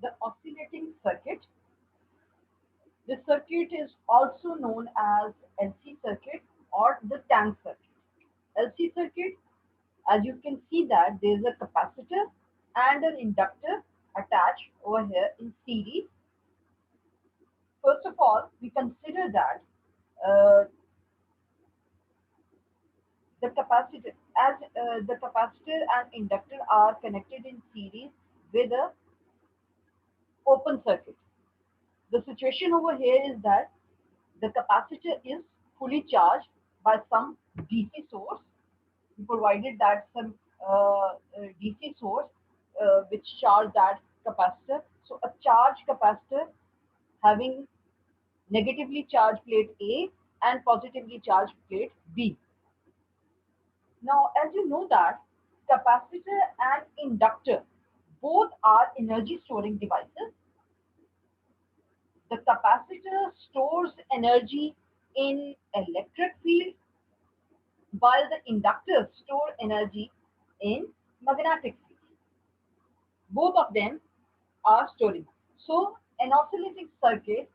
the oscillating circuit. This circuit is also known as LC circuit or the tank circuit. LC circuit, as you can see that there is a capacitor and an inductor attached over here in series. First of all, we consider that uh, the capacitor and inductor are connected in series with a open circuit. The situation over here is that the capacitor is fully charged by some DC source. We provided that some DC source which charge that capacitor. So a charged capacitor having negatively charged plate A and positively charged plate B. Now, as you know that capacitor and inductor both are energy storing devices. The capacitor stores energy in electric field while the inductors store energy in magnetic field. Both of them are storing. So an oscillating circuit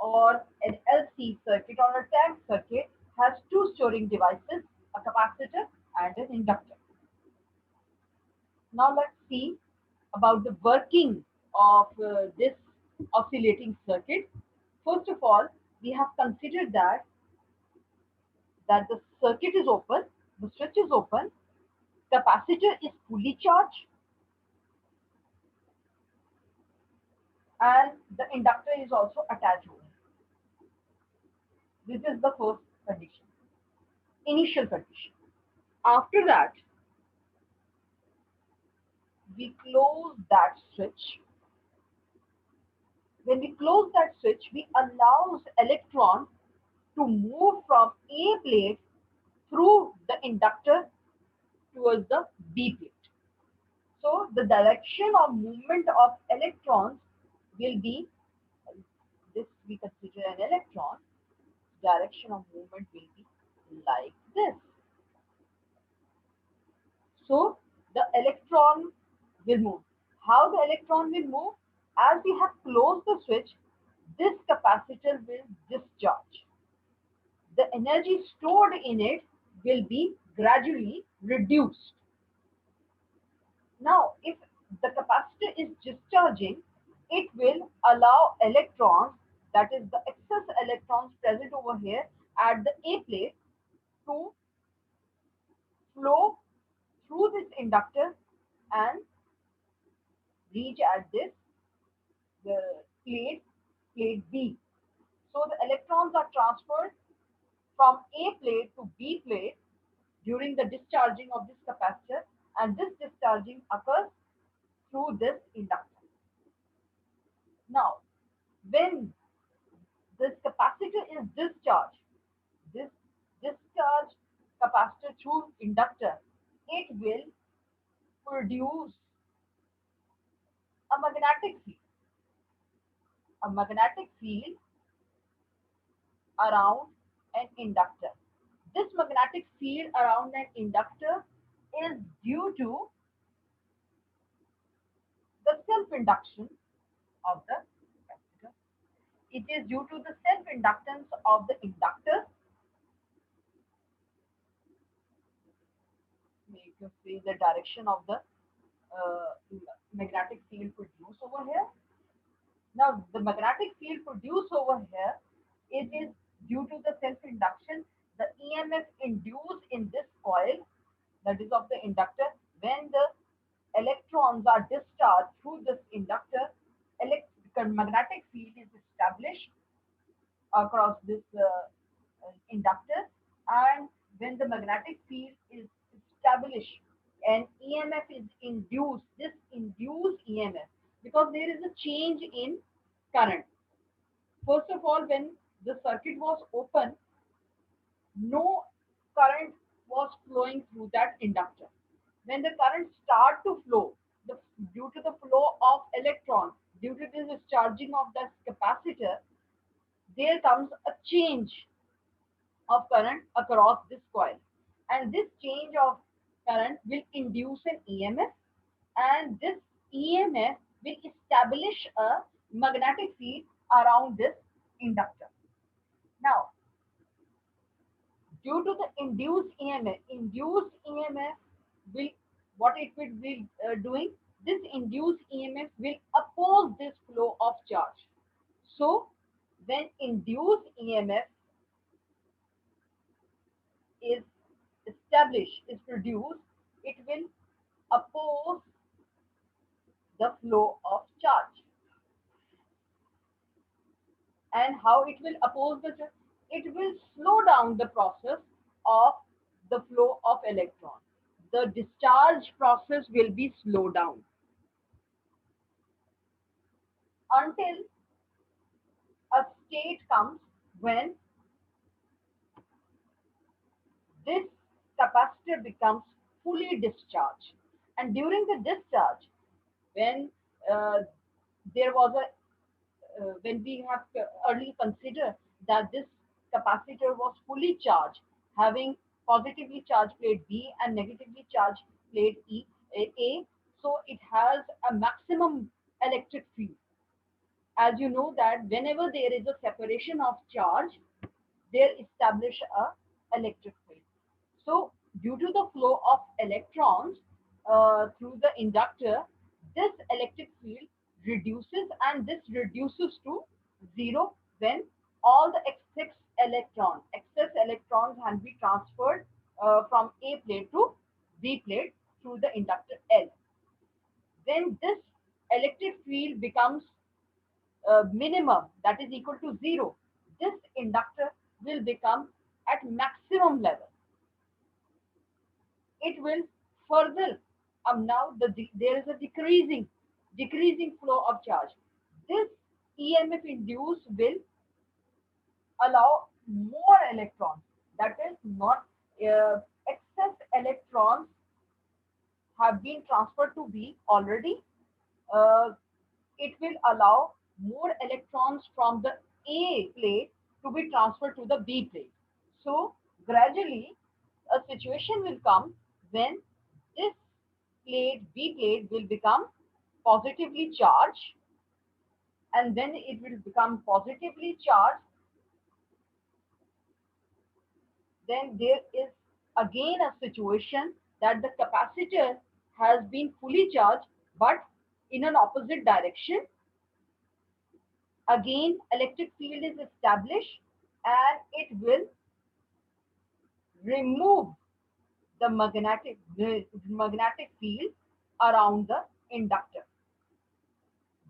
or an LC circuit or a tank circuit has two storing devices, a capacitor and an inductor. Now let's see about the working of this oscillating circuit. First of all, we have considered that the circuit is open, the switch is open, capacitor is fully charged, and the inductor is also attached over. This is the first condition, initial condition. After that, we close that switch. When we close that switch, we allow electron to move from A plate through the inductor towards the B plate. So the direction of movement of electrons will be this. We consider an electron. Direction of movement will be like this. So the electron will move. How the electron will move? As we have closed the switch, this capacitor will discharge. The energy stored in it will be gradually reduced. Now, if the capacitor is discharging, it will allow electrons, that is the excess electrons present over here at the A plate, to flow through this inductor and reach at this the plate B. So the electrons are transferred from A plate to B plate during the discharging of this capacitor, and this discharging occurs through this inductor. Now, when this capacitor is discharged, this discharge capacitor through inductor, it will produce a magnetic field. A magnetic field around an inductor. This magnetic field around an inductor is due to the self-induction of the capacitor. It is due to the self-inductance of the inductor. You can see the direction of the magnetic field produced over here. Now, the magnetic field produced over here, it is due to the self-induction, the EMF induced in this coil, that is of the inductor, when the electrons are discharged through this inductor, magnetic field is established across this inductor, and when the magnetic field is established and EMF is induced, this induced EMF, because there is a change in current. First of all, when the circuit was open, no current was flowing through that inductor. When the current start to flow, due to the flow of electron, due to the discharging of the capacitor, there comes a change of current across this coil. And this change of current will induce an EMF, and this EMF will establish a magnetic field around this inductor. Now, due to the induced EMF will, what it will be doing, this induced EMF will oppose this flow of charge. So, when induced EMF is established, is produced, it will oppose the flow of charge. And how it will oppose the charge? It will slow down the process of the flow of electrons. The discharge process will be slowed down until a state comes when this capacitor becomes fully discharged. And during the discharge, when uh, there was a when we have early considered that this capacitor was fully charged, having positively charged plate B and negatively charged plate A, so it has a maximum electric field. As you know that whenever there is a separation of charge, there establish a electric field. So due to the flow of electrons through the inductor, this electric field reduces, and this reduces to zero when all the excess electrons can be transferred from A plate to B plate through the inductor L. When this electric field becomes minimum, that is equal to zero, this inductor will become at maximum level. It will further, now there is a decreasing flow of charge. This EMF induced will allow more electrons, that is not excess electrons have been transferred to B already. uh, it will allow more electrons from the A plate to be transferred to the B plate. So gradually a situation will come when this B plate will become positively charged, and when it will become positively charged, then there is again a situation that the capacitor has been fully charged but in an opposite direction. Again electric field is established, and it will remove the magnetic field around the inductor.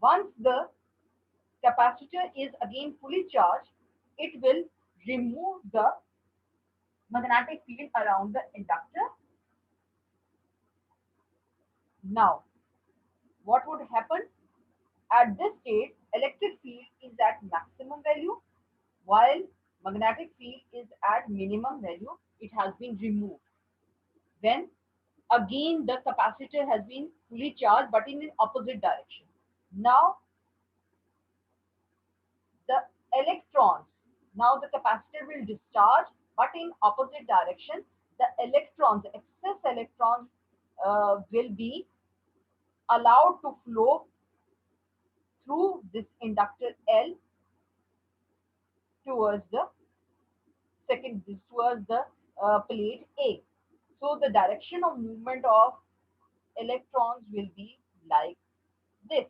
Once the capacitor is again fully charged, it will remove the magnetic field around the inductor. Now, what would happen? At this state, electric field is at maximum value, while magnetic field is at minimum value. It has been removed. Then again the capacitor has been fully charged but in an opposite direction. Now the electrons, now the capacitor will discharge but in opposite direction. The electrons, excess electrons, will be allowed to flow through this inductor L towards the towards the plate A. So the direction of movement of electrons will be like this.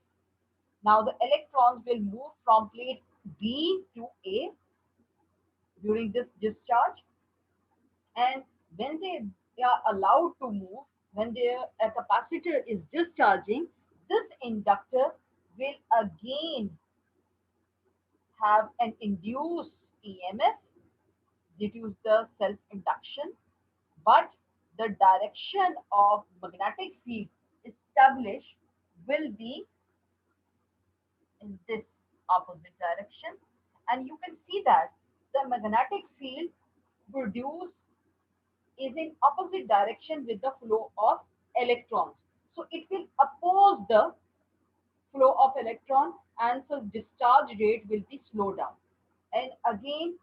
Now the electrons will move from plate B to A during this discharge, and when they are allowed to move, when their a capacitor is discharging, this inductor will again have an induced EMF due to the self-induction, but the direction of magnetic field established will be in this opposite direction. And you can see that the magnetic field produced is in opposite direction with the flow of electrons. So it will oppose the flow of electron, and so discharge rate will be slowed down. And again,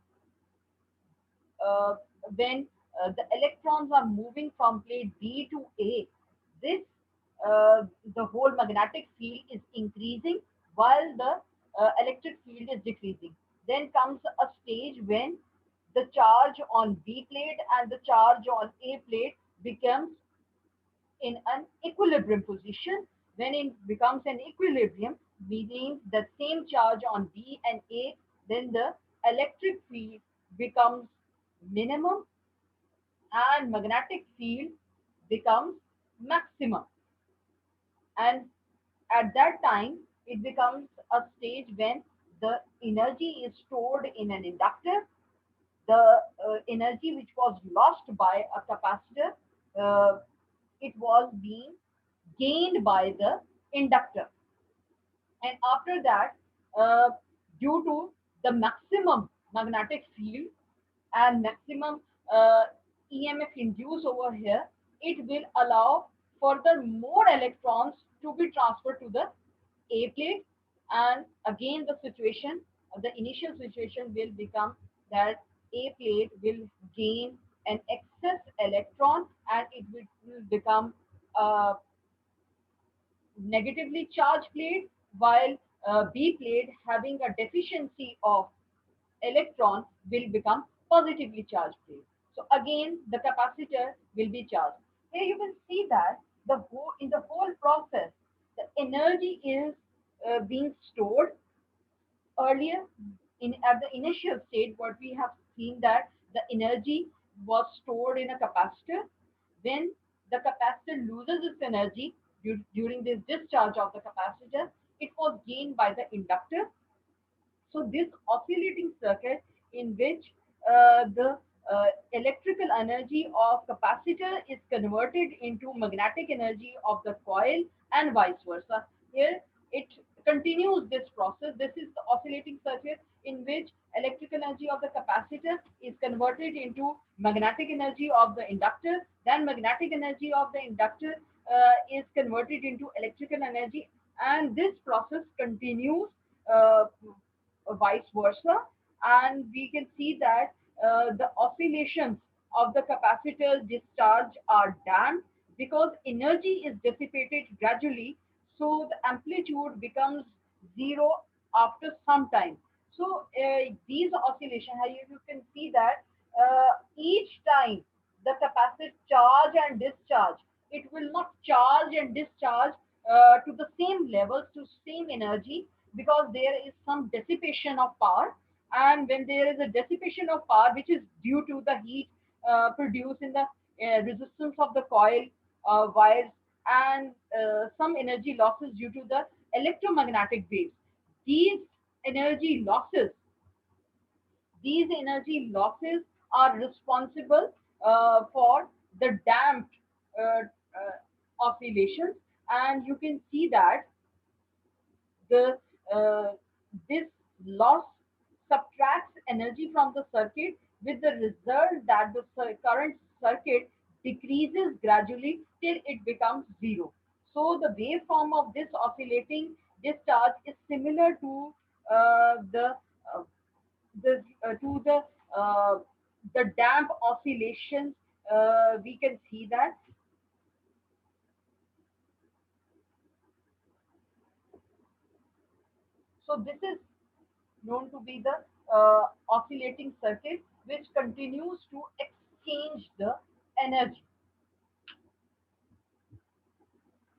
uh, when the electrons are moving from plate B to A, this uh, the whole magnetic field is increasing while the electric field is decreasing. Then comes a stage when the charge on B plate and the charge on A plate becomes in an equilibrium position. When it becomes an equilibrium, meaning the same charge on B and A, then the electric field becomes minimum and magnetic field becomes maximum. And at that time, it becomes a stage when the energy is stored in an inductor. The energy which was lost by a capacitor, uh, it was being gained by the inductor. And after that, uh, due to the maximum magnetic field and maximum uh, EMF induced over here, it will allow further more electrons to be transferred to the A plate. And again, the initial situation will become that A plate will gain an excess electron and it will become uh, negatively charged plate, while B plate having a deficiency of electron will become positively charged plate. So again, the capacitor will be charged. Here you can see that in the whole process, the energy is being stored earlier in at the initial state. What we have seen that the energy was stored in a capacitor. When the capacitor loses its energy during this discharge of the capacitor, it was gained by the inductor. So this oscillating circuit in which the electrical energy of capacitor is converted into magnetic energy of the coil and vice versa. Here it continues this process. This is the oscillating circuit in which electrical energy of the capacitor is converted into magnetic energy of the inductor. Then magnetic energy of the inductor is converted into electrical energy, and this process continues uh, vice versa. And we can see that the oscillations of the capacitor's discharge are damped because energy is dissipated gradually, so the amplitude becomes zero after some time. So these oscillations, you can see that each time the capacitor charge and discharge, it will not charge and discharge to the same levels, to same energy, because there is some dissipation of power. And when there is a dissipation of power which is due to the heat produced in the resistance of the coil wires, and some energy losses due to the electromagnetic waves, these energy losses these energy losses are responsible for the damped oscillations. And you can see that the this loss subtracts energy from the circuit, with the result that the current circuit decreases gradually till it becomes zero. So the waveform of this oscillating discharge is similar to uh, to the damp oscillations. We can see that. So this is known to be the oscillating circuit, which continues to exchange the energy.